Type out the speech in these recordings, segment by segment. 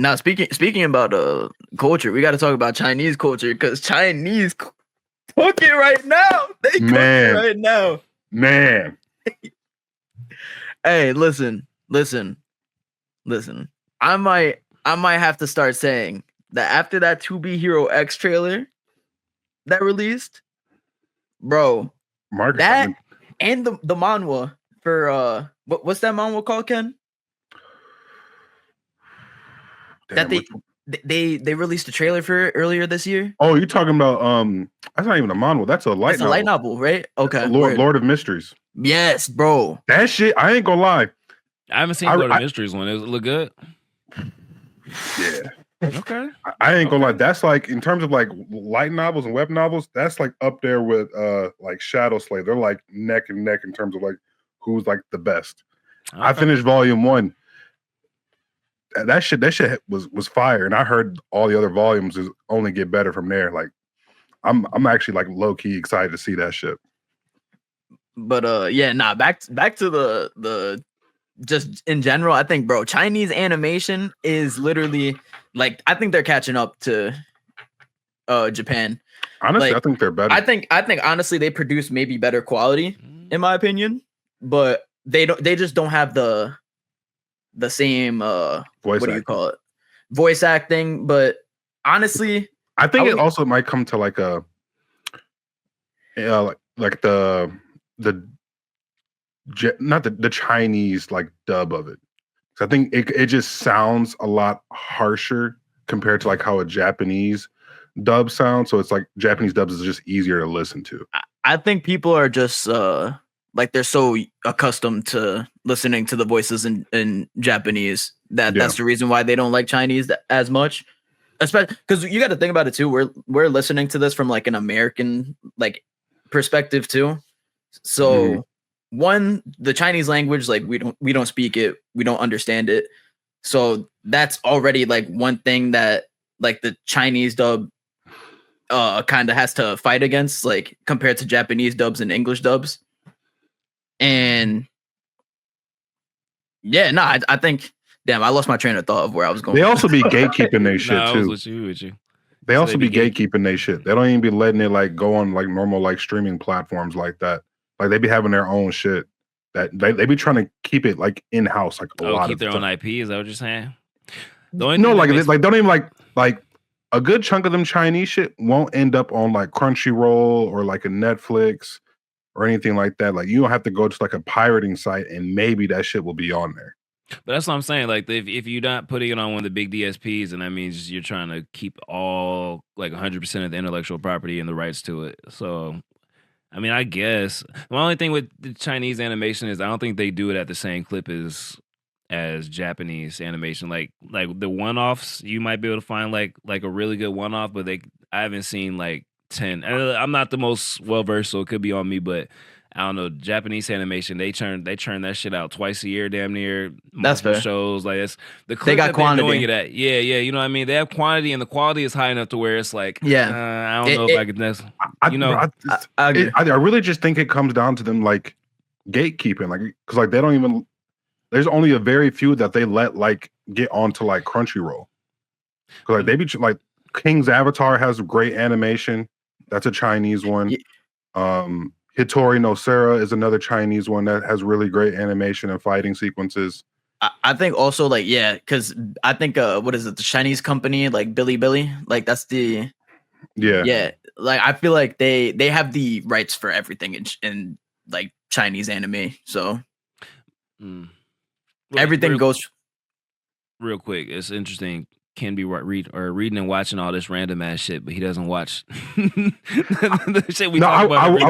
Now speaking about culture, we got to talk about Chinese culture because Chinese cooking right now. They cooking right now. Man. Hey, listen. I might have to start saying that after that 2B Hero X trailer that released, bro, that and the manhwa for what's that manhwa called, Ken? Damn, that they released a trailer for it earlier this year. Oh, you're talking about that's not even a manhwa. That's a light novel. That's a light novel, right? Okay. Lord of Mysteries. Yes, bro. That shit, I ain't gonna lie. I haven't seen Lord of Mysteries one. Does it look good? Yeah. Okay. I ain't gonna lie. That's like in terms of like light novels and web novels, that's like up there with like Shadow Slave. They're like neck and neck in terms of like who's like the best. Okay. I finished volume 1. That shit was fire, and I heard all the other volumes is only get better from there. Like, I'm actually like low key excited to see that shit. But yeah, back to the just in general. I think, bro, Chinese animation is literally like I think they're catching up to Japan. Honestly, like, I think they're better. I think honestly they produce maybe better quality in my opinion, but they just don't have the same voice acting. But honestly, I think it also might come to like a like the not the Chinese like dub of it. So I think it just sounds a lot harsher compared to like how a Japanese dub sounds. So it's like Japanese dubs is just easier to listen to. I think people are just like they're so accustomed to listening to the voices in Japanese that's the reason why they don't like Chinese as much. Especially because you got to think about it too. We're listening to this from like an American like perspective too. So one, the Chinese language, like we don't speak it, we don't understand it. So that's already like one thing that like the Chinese dub kind of has to fight against, like compared to Japanese dubs and English dubs. And yeah, no, I think, damn, I lost my train of thought of where I was going. They also be gatekeeping their shit too. With you. They also be gatekeeping their shit. They don't even be letting it like go on like normal like streaming platforms like that. Like they be having their own shit that they be trying to keep it like in house, like a lot keep of their stuff. own IP. Is that what you're saying? No, like don't even like a good chunk of them Chinese shit won't end up on like Crunchyroll or like a Netflix or anything like that. Like you don't have to go to like a pirating site and maybe that shit will be on there. But that's what I'm saying. Like if you're not putting it on one of the big DSPs, and that means you're trying to keep all like 100% of the intellectual property and the rights to it. So, I mean, I guess the only thing with the Chinese animation is I don't think they do it at the same clip as Japanese animation. Like the one-offs, you might be able to find like a really good one-off, but I haven't seen like 10. I'm not the most well-versed, so it could be on me, but I don't know. Japanese animation, they churn that shit out twice a year, damn near. That's fair. Shows like it's the clip they got that quantity. They're doing it at. Yeah, you know what I mean. They have quantity, and the quality is high enough to where it's like, I don't know if I could. I really just think it comes down to them like gatekeeping, like because like they don't even. There's only a very few that they let like get onto like Crunchyroll. Because like they be like King's Avatar has great animation. That's a Chinese one. Hitori no Sera is another Chinese one that has really great animation and fighting sequences. I think also like because I think what is it, the Chinese company like Bilibili, like that's the like I feel like they have the rights for everything in like Chinese anime, so everything goes real quick. It's interesting. Can be reading and watching all this random ass shit, but he doesn't watch the shit we talk about.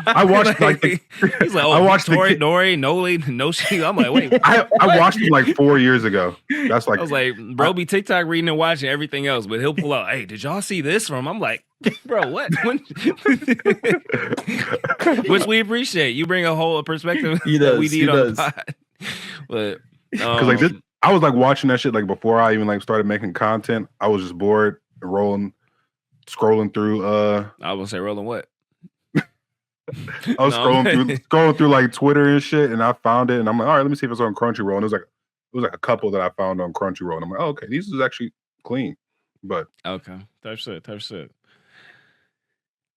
I watched like he's like, I watched Nori, no shit. I'm like, wait, I watched it like 4 years ago. That's like I was like, bro, be TikTok reading and watching everything else, but he'll pull out, hey, did y'all see this from? I'm like, bro, what? Which we appreciate. You bring a whole perspective that we need on the pod. But because like this. I was like watching that shit like before I even like started making content. I was just bored, scrolling through. I was say rolling what? I was scrolling through like Twitter and shit, and I found it, and I'm like, all right, let me see if it's on Crunchyroll. And it was like was like a couple that I found on Crunchyroll, and I'm like, oh, okay, these is actually clean. But okay, type shit.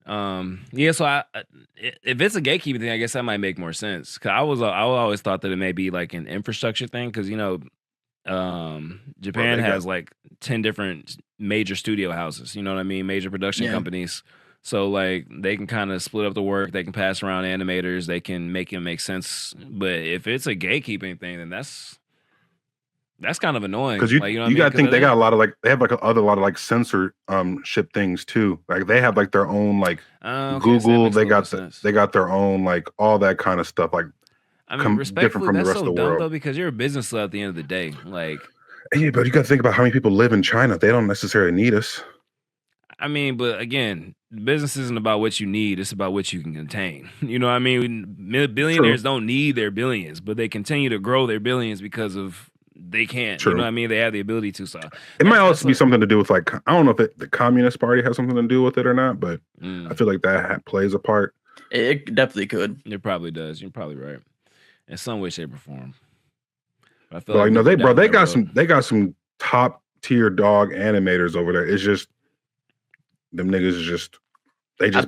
Yeah, so if it's a gatekeeping thing, I guess that might make more sense. Cause I always thought that it may be like an infrastructure thing, because Japan has like 10 different major studio houses, you know what I mean, major production companies. So like they can kind of split up the work, they can pass around animators, they can make it make sense. But if it's a gatekeeping thing, then that's kind of annoying. Because you gotta think they got a lot of like they have like a lot of like censorship things too. Like they have like their own like Google, they got their own like all that kind of stuff. Like I mean, respectfully, that's so dumb though, because you're a business at the end of the day. Like, yeah, but you got to think about how many people live in China. They don't necessarily need us. I mean, but again, business isn't about what you need; it's about what you can contain. You know what I mean? Billionaires don't need their billions, but they continue to grow their billions because of they can't. True. You know what I mean? They have the ability to. So it might also be something to do with like I don't know if the Communist Party has something to do with it or not, but I feel like that plays a part. It definitely could. It probably does. You're probably right. In some way, shape, or form. I feel like no, they got some top tier dog animators over there. It's just them niggas just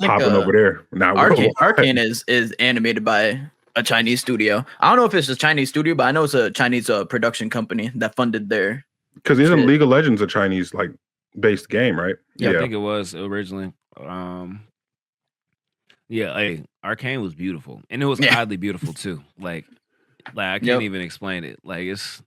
popping over there. Now Arcane is animated by a Chinese studio. I don't know if it's a Chinese studio, but I know it's a Chinese production company that funded their. Because isn't League of Legends a Chinese like based game, right? Yeah, I think it was originally. Yeah, Arcane was beautiful, and it was oddly beautiful too. Like I can't even explain it. Like it's,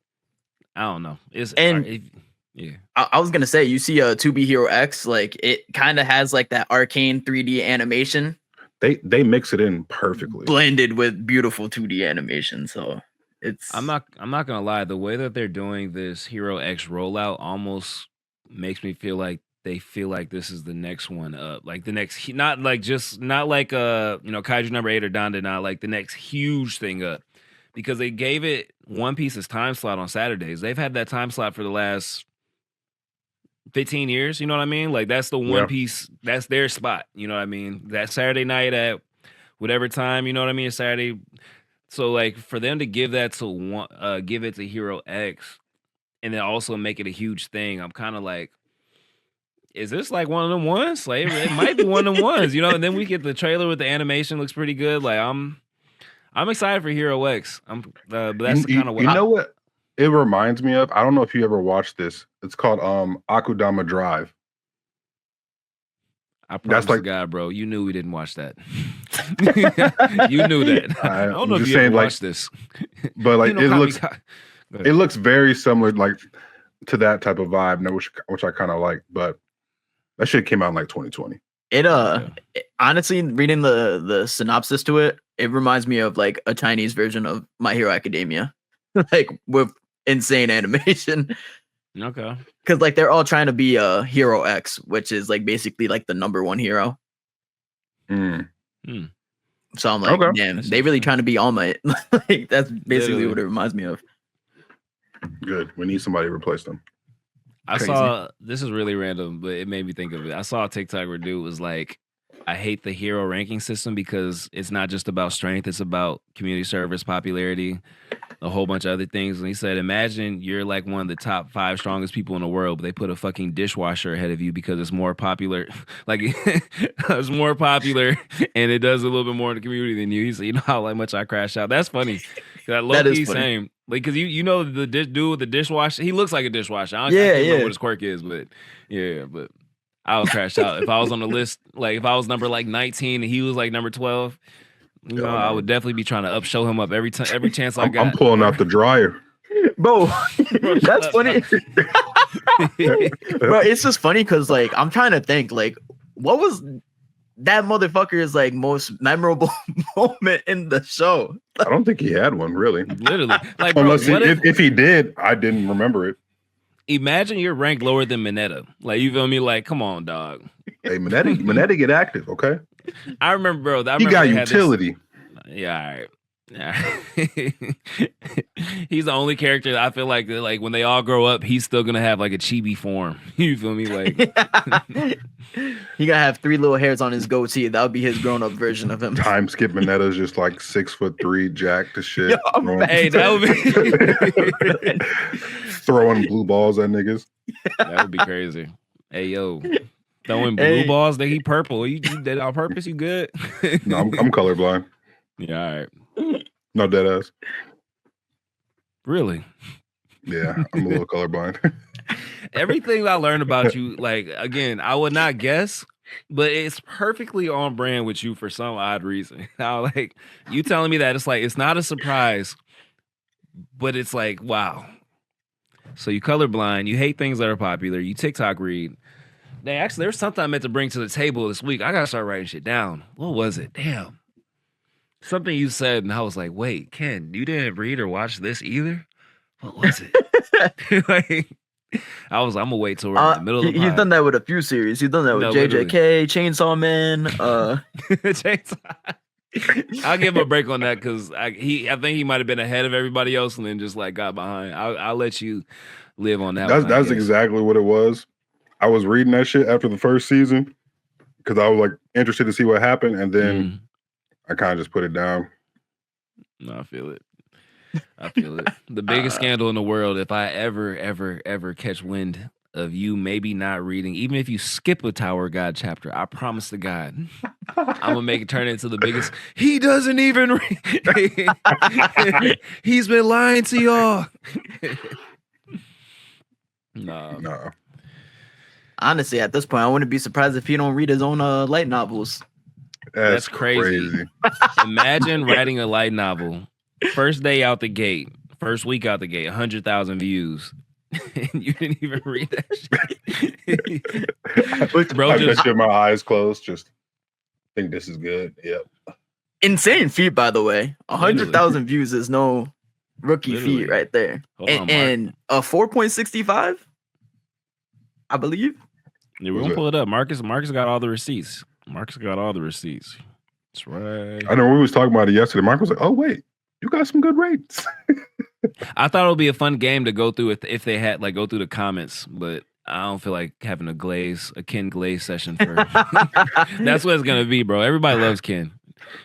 I don't know. I was gonna say, you see a 2B Hero X, like it kind of has like that Arcane 3D animation. They mix it in perfectly, blended with beautiful 2D animation. So it's. I'm not gonna lie. The way that they're doing this Hero X rollout almost makes me feel like they feel like this is the next one up, like the next, not like Kaiju number 8 or Donda, not like the next huge thing up, because they gave it One Piece's time slot on Saturdays. They've had that time slot for the last 15 years. You know what I mean? Like that's the One Piece, that's their spot. You know what I mean? That Saturday night at whatever time. You know what I mean? Saturday. So like for them to give that to give it to Hero X, and then also make it a huge thing, I'm kind of like, is this like one of them ones? Like it might be one of them ones, you know. And then we get the trailer with the animation, looks pretty good. Like I'm excited for Hero X. But that's kind of what you know what it reminds me of. I don't know if you ever watched this. It's called Akudama Drive. I promise to God, bro, you knew we didn't watch that. You knew that. I don't know if you ever watched this, but like it looks very similar, like to that type of vibe, which I kind of like, but. That shit came out in like 2020. Honestly, reading the synopsis to it, it reminds me of like a Chinese version of My Hero Academia, like with insane animation. Okay. Because like they're all trying to be a Hero X, which is like basically like the number one hero. So I'm like, damn, they really trying to be All Might. Like that's basically what it reminds me of. Good. We need somebody to replace them. I saw, this is really random, but it made me think of it. I saw a TikTok where dude was like, I hate the hero ranking system because it's not just about strength, it's about community service, popularity, a whole bunch of other things. And he said, imagine you're like one of the top 5 strongest people in the world, but they put a fucking dishwasher ahead of you because it's more popular. Like it's more popular and it does a little bit more in the community than you. He said, you know how much I crash out. That's funny. That low-key same. Like, cause you know the dude with the dishwasher, he looks like a dishwasher. I can't know what his quirk is, but but I would crash out if I was on the list. Like if I was number like 19 and he was like number 12, you know, I would definitely be trying to show him up every chance I got. I'm pulling out the dryer, bro. That's funny, bro. It's just funny because like I'm trying to think like what was that motherfucker's like most memorable moment in the show. I don't think he had one really. Literally, like bro, unless if he did, I didn't remember it. Imagine you're ranked lower than Mineta. Like you feel me? Like come on, dog. Hey, Mineta get active, okay? I remember, bro. He got utility. Yeah, all right. He's the only character that I feel like when they all grow up, he's still gonna have like a chibi form. You feel me? Like he gotta have 3 little hairs on his goatee. That would be his grown-up version of him. Time skip Minetta's just like 6'3", jacked to shit. Hey, that would be throwing blue balls at niggas. That would be crazy. Hey yo, throwing blue balls, they he purple. You did it on purpose? You good? No, I'm colorblind. Yeah, all right. No, dead ass. Really? Yeah, I'm a little colorblind. Everything I learned about you, like, again, I would not guess, but it's perfectly on brand with you for some odd reason. Now, like, you telling me that it's like, it's not a surprise, but it's like, wow. So you colorblind, you hate things that are popular, you TikTok read. Dang, actually, there's something I meant to bring to the table this week. I gotta start writing shit down. What was it? Damn. Something you said, and I was like, wait, Ken, you didn't read or watch this either? What was it? Like, I was, I'm gonna wait till we're in the middle of the He's done that with a few series. He's done that with JJK, Chainsaw Man. Chainsaw. I'll give him a break on that because I think he might have been ahead of everybody else and then just like got behind. I'll let you live on that. That's exactly what it was. I was reading that shit after the first season because I was like interested to see what happened, and then I kind of just put it down. No, I feel it. The biggest scandal in the world, if I ever catch wind of you maybe not reading, even if you skip a Tower of God chapter, I promise to God, I'm gonna make it turn into the biggest. He doesn't even read. He's been lying to y'all. No. Honestly, at this point, I wouldn't be surprised if he don't read his own light novels. That's crazy. Imagine writing a light novel. First day out the gate, first week out the gate, 100,000 views. And you didn't even read that shit. Bro, just my eyes closed. Just think this is good. Yep. Insane feat, by the way. 100,000 views is no rookie feat right there. And a 4.65, I believe. Yeah, we're gonna pull it up. Marcus got all the receipts. That's right. I know we was talking about it yesterday. Mark was like, "Oh wait, you got some good rates." I thought it would be a fun game to go through if they had like go through the comments, but I don't feel like having a Ken Glaze session for. That's what it's gonna be, bro. Everybody loves Ken.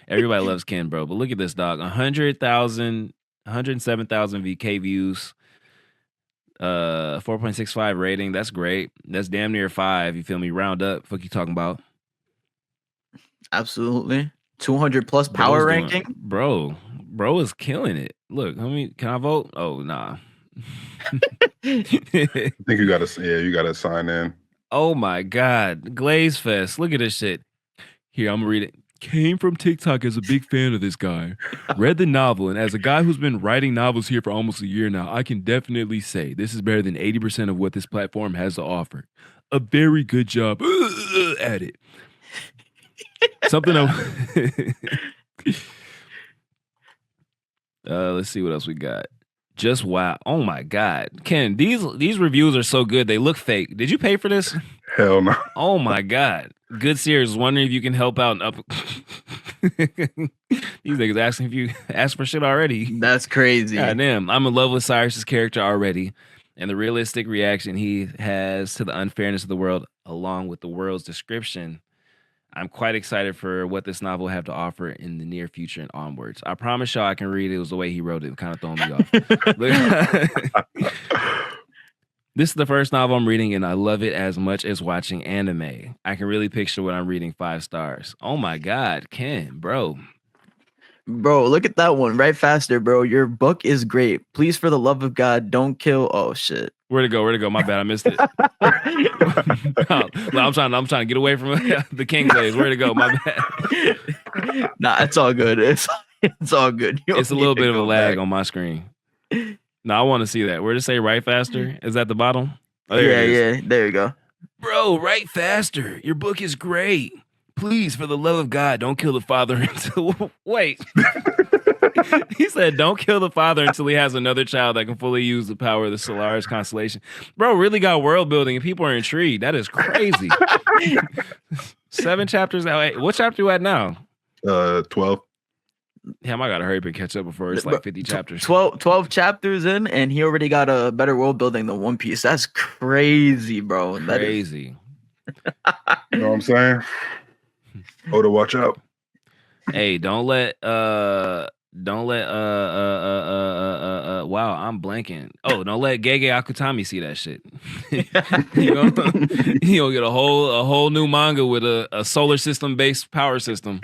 Everybody loves Ken, bro. But look at this, dog. 107,000 VK views. 4.65 rating. That's great. That's damn near 5. You feel me? Round up. Fuck you talking about? Absolutely. 200 plus power ranking. Bro is killing it. Look, homie, can I vote? Oh, nah. I think you gotta sign in. Oh my God. Glaze Fest. Look at this shit. Here, I'm gonna read it. Came from TikTok as a big fan of this guy. Read the novel, and as a guy who's been writing novels here for almost a year now, I can definitely say this is better than 80% of what this platform has to offer. A very good job at it. Something let's see what else we got. Just wow. Oh my God. Ken, these reviews are so good. They look fake. Did you pay for this? Hell no. Oh my God. Good series. Wondering if you can help out. These niggas asking if you ask for shit already. That's crazy. God damn. I'm in love with Cyrus's character already. And the realistic reaction he has to the unfairness of the world, along with the world's description. I'm quite excited for what this novel will have to offer in the near future and onwards. I promise y'all I can read it. It was the way he wrote it. It kind of throwing me off. This is the first novel I'm reading, and I love it as much as watching anime. I can really picture what I'm reading 5 stars. Oh my God, Ken, bro. Bro, look at that one. Write faster, bro. Your book is great. Please, for the love of God, don't kill. Oh shit. Where'd it go? My bad, I missed it. I'm trying to get away from the King Glaze. Where'd it go? My bad. Nah, it's all good. It's all good. It's a little bit of a lag on my screen. No, I want to see that. Where to say write faster? Is that the bottom? Oh, yeah. There you go. Bro, write faster. Your book is great. Please, for the love of God, don't kill the father until... Wait. He said, don't kill the father until he has another child that can fully use the power of the Solaris constellation. Bro, really got world building and people are intrigued. That is crazy. 7 chapters out. What chapter are you at now? 12. Damn, I gotta hurry up and catch up before it's like 50 chapters. 12 chapters in, and he already got a better world building than One Piece. That's crazy, bro. Crazy. You know what I'm saying? Oda, watch out. Hey, don't let wow, I'm blanking. Oh, don't let Gege Akutami see that shit. You know, he'll get a whole new manga with a solar system based power system.